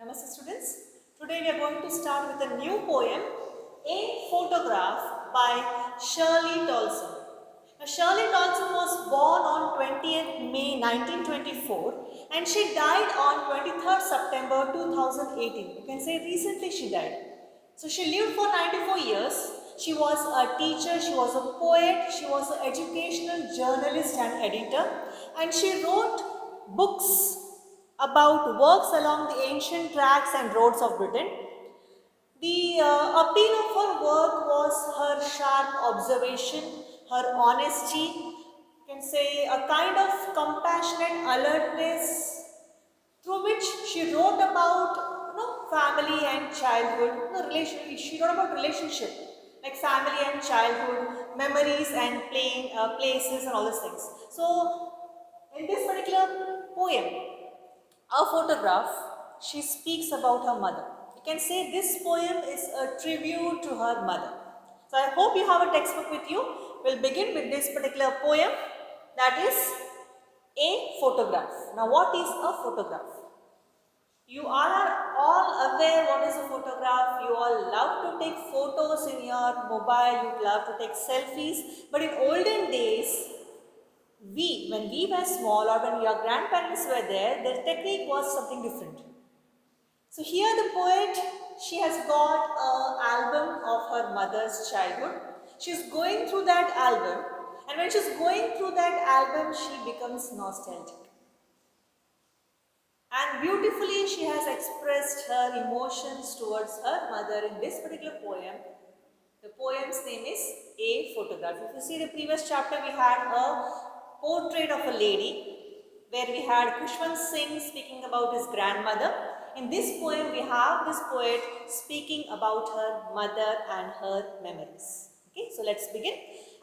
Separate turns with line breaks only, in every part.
Namaste students. Today we are going to start with a new poem, A Photograph by Shirley Tolson. Now, Shirley Tolson was born on 20th May 1924 and she died on 23rd September 2018. You can say recently she died. So she lived for 94 years. She was a teacher, she was a poet, she was an educational journalist and editor, and she wrote books about works along the ancient tracks and roads of Britain. The appeal of her work was her sharp observation, her honesty, you can say a kind of compassionate alertness through which she wrote about family and childhood, she wrote about relationship like family and childhood, memories and playing places and all these things. So in this particular poem, a photograph, she speaks about her mother. You can say this poem is a tribute to her mother. So I hope you have a textbook with you. We'll begin with this particular poem, that is A Photograph. Now what is a photograph? You are all aware what is a photograph. You all love to take photos in your mobile. You love to take selfies. But in olden days, when we were small or when your grandparents were there, their technique was something different. So here the poet, she has got an album of her mother's childhood. She's going through that album, and when she's going through that album, she becomes nostalgic. And beautifully she has expressed her emotions towards her mother in this particular poem. The poem's name is A Photograph. If you see the previous chapter, we had a portrait of a lady where we had Khushwant Singh speaking about his grandmother. In this poem, we have this poet speaking about her mother and her memories. Okay, so let's begin.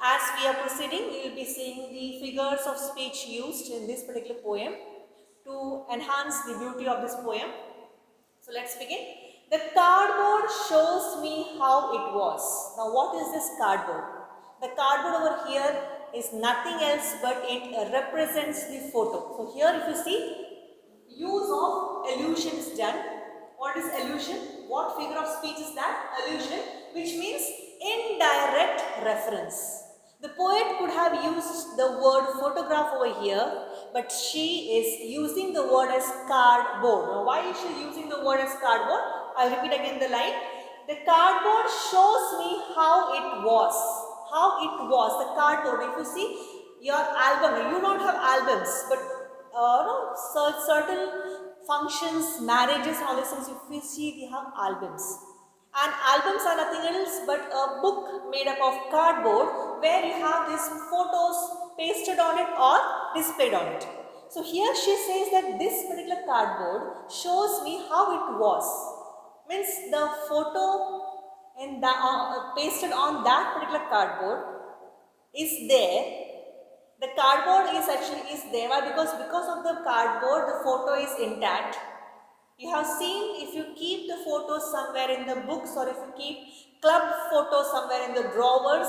As we are proceeding, we will be seeing the figures of speech used in this particular poem to enhance the beauty of this poem. So let's begin. The cardboard shows me how it was. Now what is this cardboard? The cardboard over here is nothing else but it represents the photo. So here if you see, use of allusion is done. What is allusion? What figure of speech is that? Allusion, which means indirect reference. The poet could have used the word photograph over here, but she is using the word as cardboard. Now, why is she using the word as cardboard? I'll repeat again the line. The cardboard shows me how it was. How it was. The cardboard. If you see your album, you don't have albums, but certain functions, marriages, and all these things, if we see, we have albums. And albums are nothing else but a book made up of cardboard where you have these photos pasted on it or displayed on it. So here she says that this particular cardboard shows me how it was. Means the photo in the, pasted on that particular cardboard is there. The cardboard is there. Why? Because of the cardboard the photo is intact. You have seen if you keep the photos somewhere in the books or if you keep club photos somewhere in the drawers,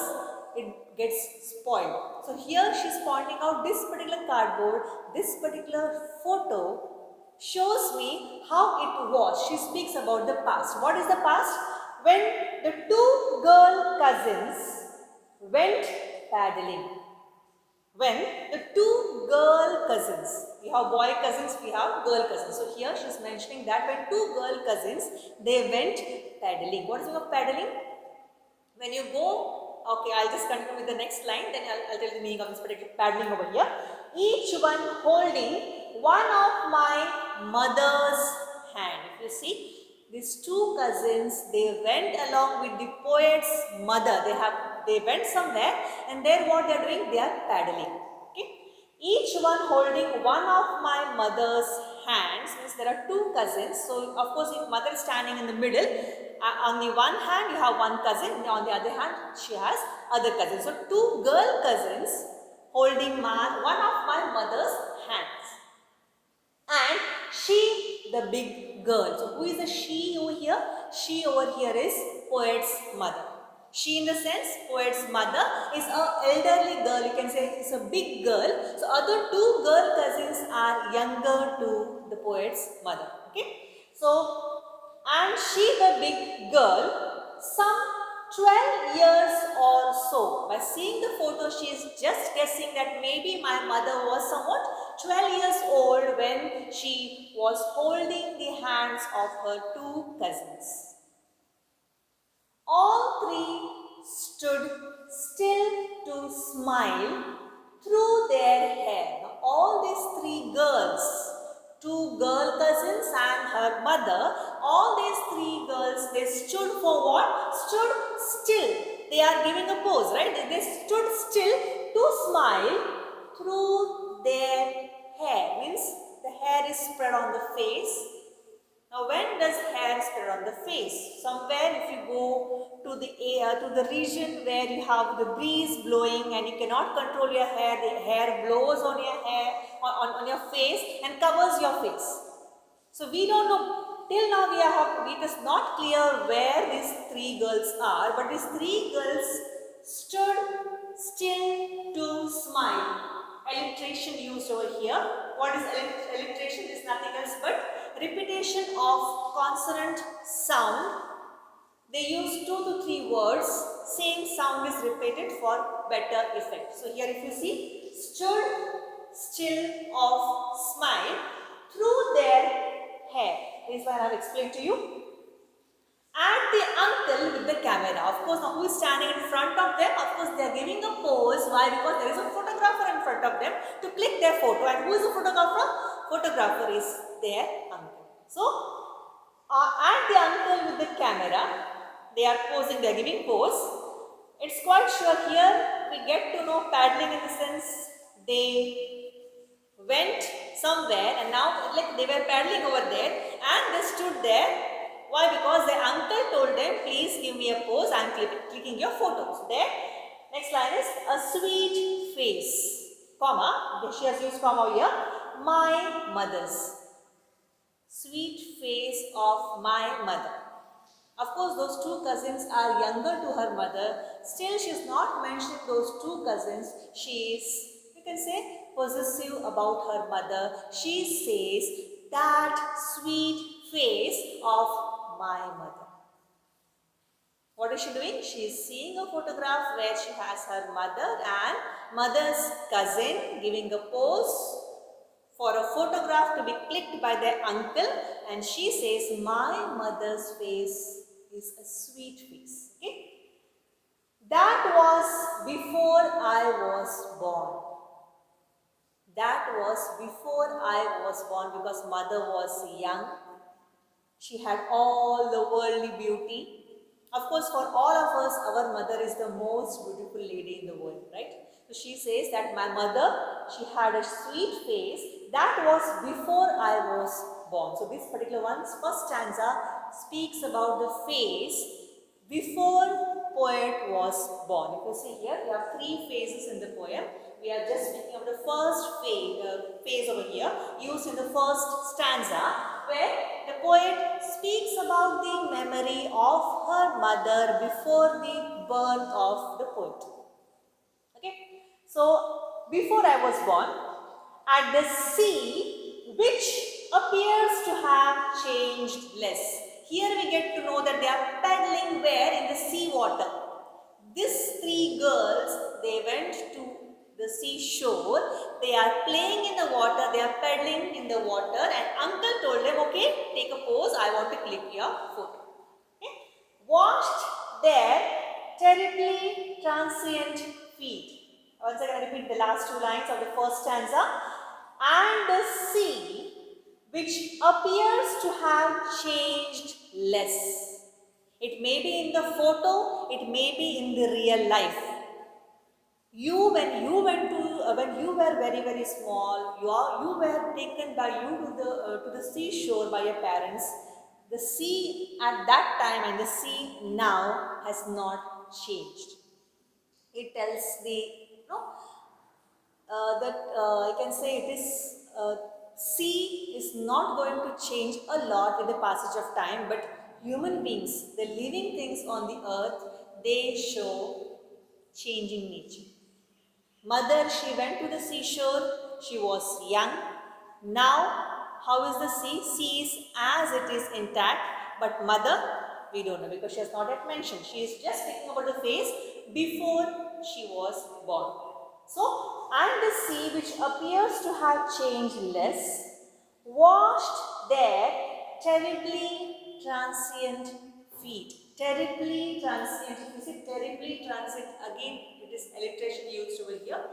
it gets spoiled. So here she is pointing out this particular cardboard, this particular photo shows me how it was. She speaks about the past. What is the past? When the two girl cousins went paddling. When the two girl cousins, we have boy cousins, we have girl cousins. So here she is mentioning that when two girl cousins, they went paddling. What is the meaning of paddling? When you go, okay, I'll just continue with the next line, then I'll tell you the meaning of this particular paddling over here. Each one holding one of my mother's hand. If you see, these two cousins, they went along with the poet's mother. They went somewhere and there what they are doing? They are paddling. Okay? Each one holding one of my mother's hands. Means there are two cousins. So of course if mother is standing in the middle, on the one hand you have one cousin, on the other hand she has other cousins. So two girl cousins holding one of my mother's hands. And she, the big girl. So who is the she over here? She over here is poet's mother. She in the sense, poet's mother is an elderly girl. You can say it's a big girl. So other two girl cousins are younger to the poet's mother. Okay. So, and she the big girl, some 12 years or so. By seeing the photo, she is just guessing that maybe my mother was somewhat 12 years old when she was holding the hands of her two cousins. All three stood still to smile through their hair. Now, all these three girls, two girl cousins and her mother, all these three girls, they stood for what? Stood still. They are giving a pose, right? They stood still to smile through their hair. Means the hair is spread on the face. Now, when does hair spread on the face? Somewhere if you go to the air, to the region where you have the breeze blowing and you cannot control your hair, the hair blows on your hair, on your face and covers your face. So, we don't know, till now it is not clear where these three girls are, but these three girls stood still to smile. Alliteration used over here. What is alliteration? Is nothing else but repetition of consonant sound. They use 2 to 3 words. Same sound is repeated for better effect. So here if you see, stood still of smile through their hair. This is what I have explained to you. And the uncle with the camera. Of course, now who is standing in front of them? Of course, they are giving a pose. Why? Because there is a photographer in front of them to click their photo. And who is the photographer? Photographer is their uncle. So, and the uncle with the camera, they are posing, they are giving pose. It's quite sure here we get to know paddling in the sense they went somewhere and now like they were paddling over there and they stood there. Why? Because their uncle told them, please give me a pose, I am clicking your photos. There, next line is a sweet face, comma, she has used comma here, my mother's. Sweet face of my mother. Of course, those two cousins are younger to her mother. Still, she is not mentioning those two cousins. She is, you can say, possessive about her mother. She says, that sweet face of my mother. What is she doing? She is seeing a photograph where she has her mother and mother's cousin giving a pose for a photograph to be clicked by their uncle, and she says, my mother's face is a sweet face. Okay? That was before I was born. That was before I was born because mother was young. She had all the worldly beauty. Of course, for all of us, our mother is the most beautiful lady in the world, right? So she says that my mother, she had a sweet face. That was before I was born. So this particular one's first stanza speaks about the face before poet was born. If you see here, we have 3 phases in the poem. We are just speaking of the first phase over here, used in the first stanza, where the poet speaks about the memory of her mother before the birth of the poet. Okay, so before I was born, at the sea, which appears to have changed less. Here we get to know that they are paddling where? In the sea water. These 3 girls, they went to the seashore, they are playing in the water, they are paddling in the water, and uncle told them, okay, take a pose, I want to click your photo. Okay? Washed their terribly transient feet. Once again, I repeat the last 2 lines of the first stanza. And the sea, which appears to have changed less. It may be in the photo, it may be in the real life. When you were very small, you were taken by you to the seashore by your parents. The sea at that time and the sea now has not changed. It tells that I can say it is sea is not going to change a lot with the passage of time, but human beings, the living things on the earth, they show changing nature. Mother, she went to the seashore, she was young. Now How is the sea? Sea is as it is intact, but mother, we don't know because she has not yet mentioned. She is just speaking about the phase before she was born. So, and the sea which appears to have changed less, washed their terribly transient feet. Terribly transient. If you see terribly transient, again it is alliteration used over here.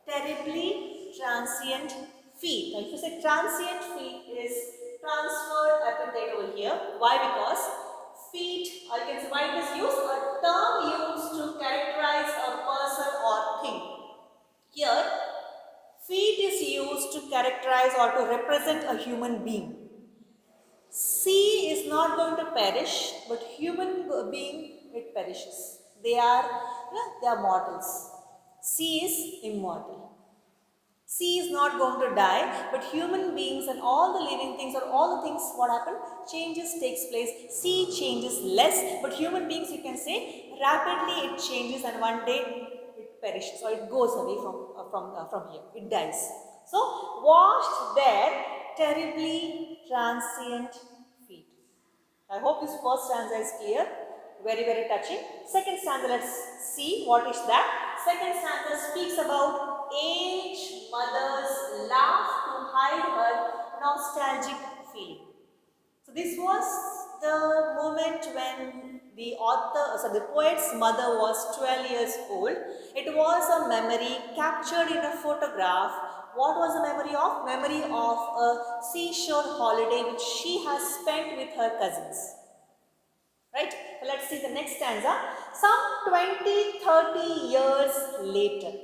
Terribly transient feet. Now, if you say transient feet, it is transferred epithet over here. Why? Because feet, or you can say why it is used, a term used to characterize a person or thing. Here, feet is used to characterize or to represent a human being. Sea is not going to perish, but human being, it perishes. They are mortals. Sea is immortal. Sea is not going to die, but human beings and all the living things or all the things, what happened? Changes takes place. Sea changes less, but human beings, you can say, rapidly it changes and one day it perishes or it goes away from here. It dies. So, washed there, terribly transient feet. I hope this first stanza is clear. Very, very touching. Second stanza, let's see what is that. Second stanza speaks about aged mother's laugh to hide her nostalgic feeling. So this was the moment when the poet's mother was 12 years old. It was a memory captured in a photograph. What was the memory of? Memory of a seashore holiday which she has spent with her cousins. Right? So let's see the next stanza. Some 20-30 years later.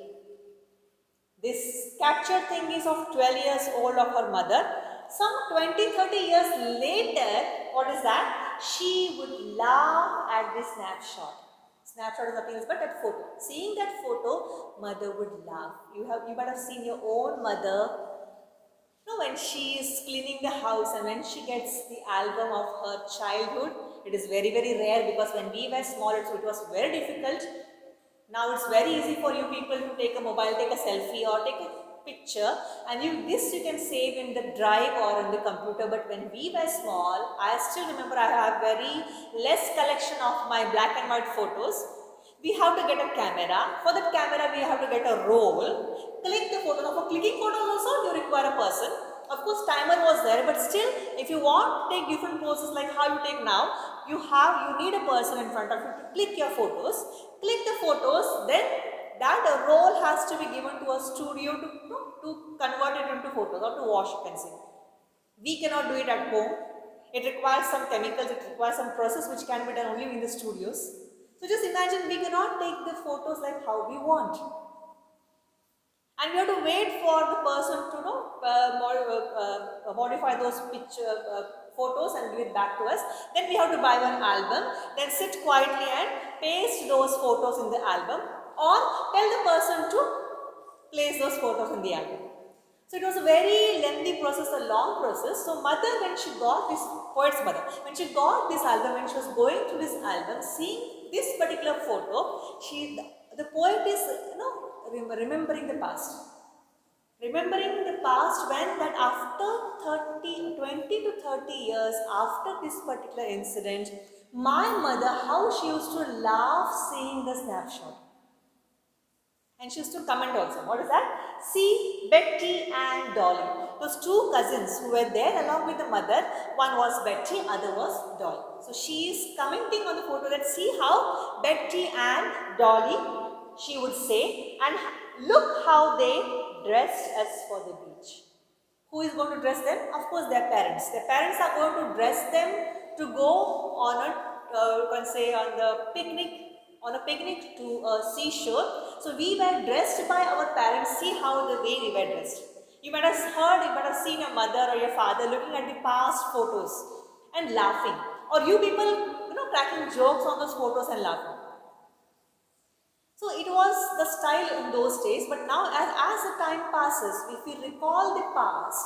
This captured thing is of 12 years old of her mother. Some 20-30 years later, what is that? She would laugh at this snapshot. Snapshot is nothing else but that photo. Seeing that photo, mother would laugh. You might have seen your own mother. No, when she is cleaning the house and when she gets the album of her childhood, it is very, very rare because when we were small, it was very difficult. Now it's very easy for you people to take a mobile, take a selfie or take a picture, and this you can save in the drive or in the computer. But when we were small, I still remember I have very less collection of my black and white photos. We have to get a camera. For that camera, we have to get a roll. Click the photo. Now for clicking photos also, you require a person. Of course, timer was there, but still, if you want to take different poses like how you take now, you need a person in front of you to click your photos. Click the photos, then that roll has to be given to a studio to convert it into photos or to wash, you can say. We cannot do it at home. It requires some chemicals, it requires some process which can be done only in the studios. So just imagine we cannot take the photos like how we want. And we have to wait for the person to modify those photos and give it back to us. Then we have to buy one album, then sit quietly and paste those photos in the album or tell the person to place those photos in the album. So it was a very lengthy process, a long process. So mother, when she got this, poet's mother, when she got this album, when she was going through this album, seeing this particular photo, the poet is, remembering the past. Remembering the past when that after 20 to 30 years after this particular incident, my mother, how she used to laugh seeing the snapshot. And she used to comment also. What is that? See Betty and Dolly. Those two cousins who were there along with the mother. One was Betty, other was Dolly. So she is commenting on the photo that see how Betty and Dolly, she would say, and look how they dressed us for the beach. Who is going to dress them? Of course, their parents. Their parents are going to dress them to go on you can say on a picnic to a seashore. So we were dressed by our parents. See how the way we were dressed. You might have heard, you might have seen your mother or your father looking at the past photos and laughing. Or you people, cracking jokes on those photos and laughing. So it was the style in those days, but now as the time passes, if we recall the past,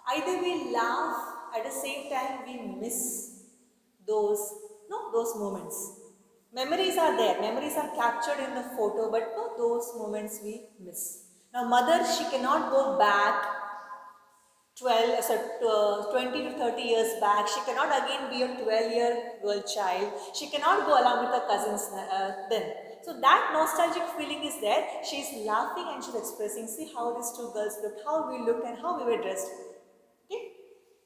either we laugh, at the same time we miss those moments. Memories are there, memories are captured in the photo, but those moments we miss. Now mother, she cannot go back 20 to 30 years back. She cannot again be a 12-year girl child. She cannot go along with her cousins then. So that nostalgic feeling is there. She is laughing and she's expressing, see how these two girls looked, how we looked and how we were dressed. Okay?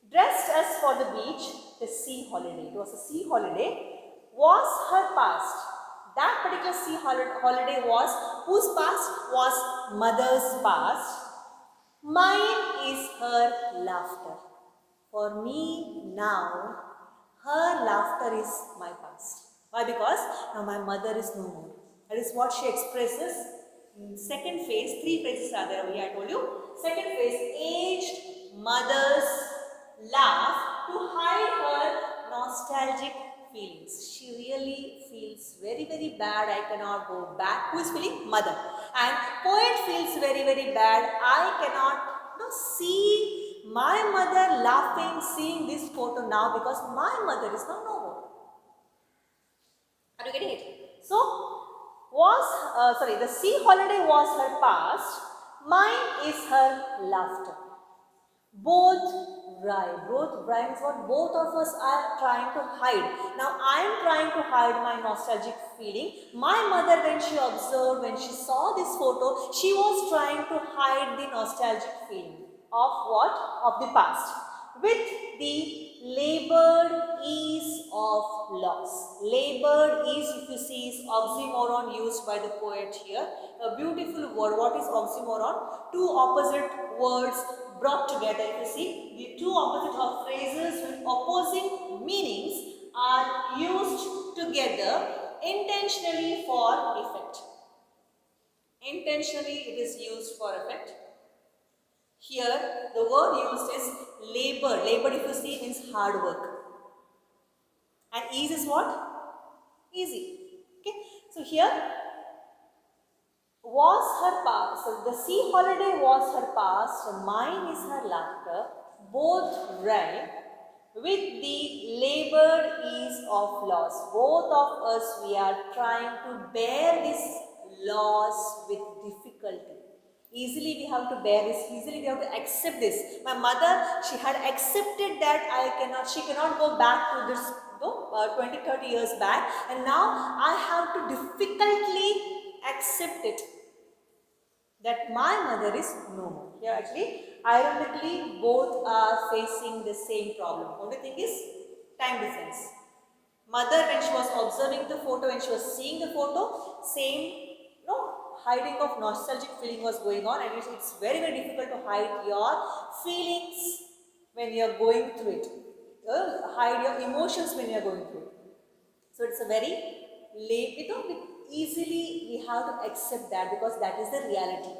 Dressed as for the beach, the sea holiday. It was a sea holiday. Was her past. That particular sea holiday was, whose past was mother's past. Mine is her laughter. For me now, her laughter is my past. Why? Because now my mother is no more. That is what she expresses in second phase. Three phases are there, I told you. Second phase, aged mother's laugh to hide her nostalgic feelings. She really feels very, very bad. I cannot go back. Who is feeling? Mother. And poet feels very, very bad. I cannot see my mother laughing, seeing this photo now because my mother is now no more. Are you getting it? So, the sea holiday was her past. Mine is her laughter. Both rhyme is what both of us are trying to hide. Now I am trying to hide my nostalgic feeling. My mother, when she observed, when she saw this photo, she was trying to hide the nostalgic feeling of what? Of the past. With the labored ease of loss. Labored ease, if you see, is oxymoron used by the poet here. A beautiful word. What is oxymoron? Two opposite words brought together. If you see, the two opposite of phrases with opposing meanings are used together intentionally for effect. Intentionally it is used for effect. Here the word used is labor. Labor, if you see, means hard work. And ease is what? Easy. Okay. So here was her past. So the sea holiday was her past. Mine is her laughter. Both rhyme with the labored ease of loss. Both of us, we are trying to bear this loss with difficulty. Easily we have to bear this, easily we have to accept this. My mother, she had accepted that she cannot go back to this 20, 30 years back, and now I have to difficultly accept it, that my mother is no more. Here actually, ironically, both are facing the same problem. Only thing is time difference. Mother, when she was observing the photo, when she was seeing the photo, same hiding of nostalgic feeling was going on, and it's very, very difficult to hide your feelings when you are going through it. Hide your emotions when you are going through it. So it's a very easily we have to accept that because that is the reality.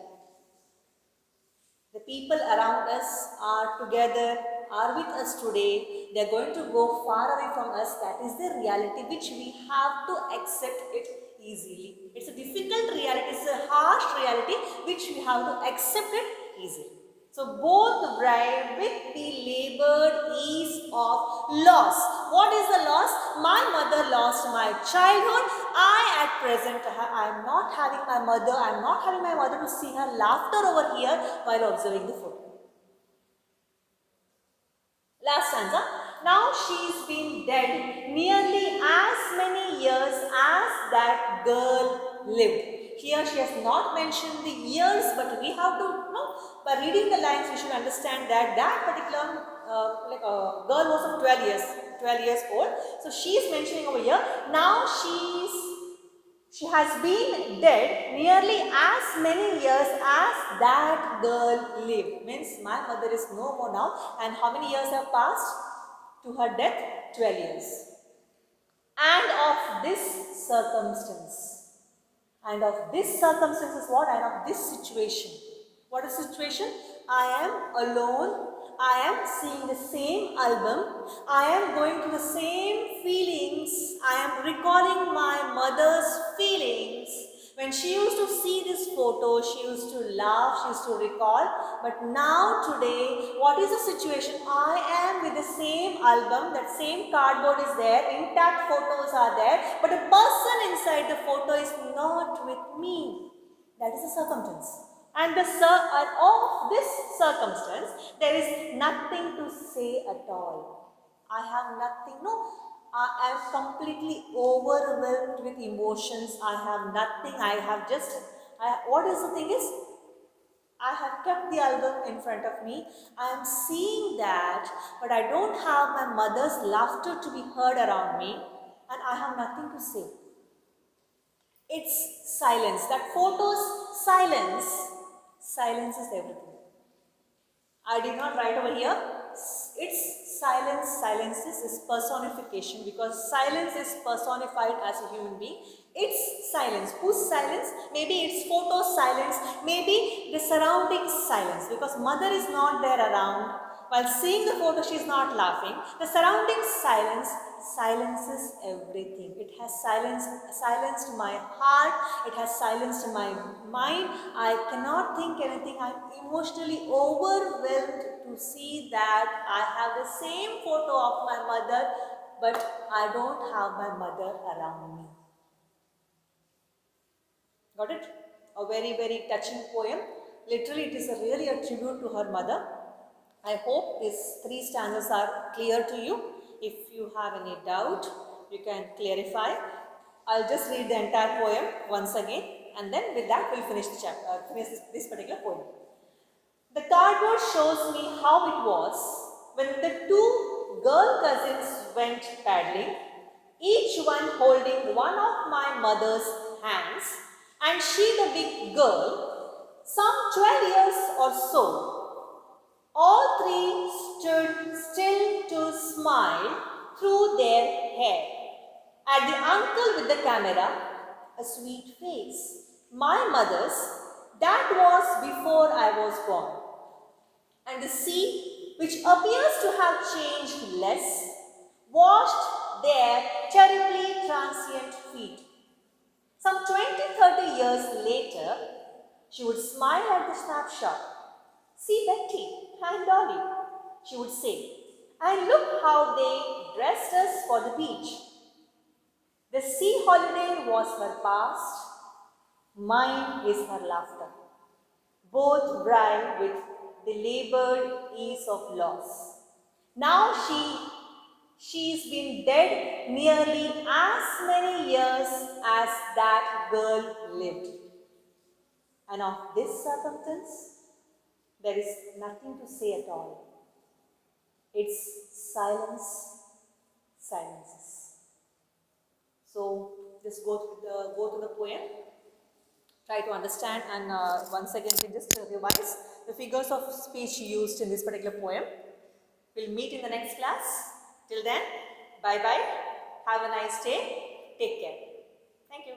The people around us are together, are with us today. They are going to go far away from us. That is the reality which we have to accept it easily. It's a difficult reality, it's a harsh reality which we have to accept it easily. So both rhyme with the labored ease of loss. What is the loss? My mother lost my childhood. I at present, I am not having my mother. I am not having my mother to see her laughter over here while observing the photo. Last stanza. Now she's been dead nearly as many years as that girl lived. Here she has not mentioned the years, but we have to by reading the lines we should understand that that particular girl was of 12 years old. So she is mentioning over here. Now she has been dead nearly as many years as that girl lived. Means my mother is no more now. And how many years have passed to her death? 12 years. And of this circumstance. And of this circumstance is what? And of this situation. What is the situation? I am alone. I am seeing the same album. I am going through the same feelings. I am recalling my mother's feelings. When she used to see this photo, she used to laugh, she used to recall. But now today, what is the situation? I am with the same album, that same cardboard is there, intact photos are there, but the person inside the photo is not with me. That is the circumstance. And of this circumstance, there is nothing to say at all. I have nothing, no, I am completely overwhelmed with emotions. I have nothing, I have just, what is the thing is, I have kept the album in front of me. I am seeing that, but I don't have my mother's laughter to be heard around me, and I have nothing to say. It's silence. That photo's silence silences everything. I did not write over here. It's silence. Silences is personification because silence is personified as a human being. It's silence. Whose silence? Maybe it's photo's silence. Maybe the surrounding silence because mother is not there around. While seeing the photo, she is not laughing. The surrounding silence silences everything. It has silenced my heart. It has silenced my mind. I cannot think anything. I am emotionally overwhelmed to see that I have the same photo of my mother, but I don't have my mother around me. Got it? A very, very touching poem. Literally, it is really a tribute to her mother. I hope these 3 stanzas are clear to you. If you have any doubt, you can clarify. I'll just read the entire poem once again, and then with that we'll finish the chapter, finish this particular poem. The cardboard shows me how it was when the 2 girl cousins went paddling, each one holding one of my mother's hands, and she the big girl, some 12 years or so. All 3 stood still to smile through their hair. At the uncle with the camera, a sweet face. My mother's, that was before I was born. And the sea, which appears to have changed less, washed their terribly transient feet. Some 20-30 years later, she would smile at the snapshot. See Betty and Dolly, she would say, and look how they dressed us for the beach. The sea holiday was her past, mine is her laughter, both dry with the labored ease of loss. Now she's been dead nearly as many years as that girl lived. And of this circumstance, there is nothing to say at all. It's silence, silences. So just go to the poem, try to understand, and once again we just revise the figures of speech used in this particular poem. We'll meet in the next class. Till then, bye bye. Have a nice day. Take care. Thank you.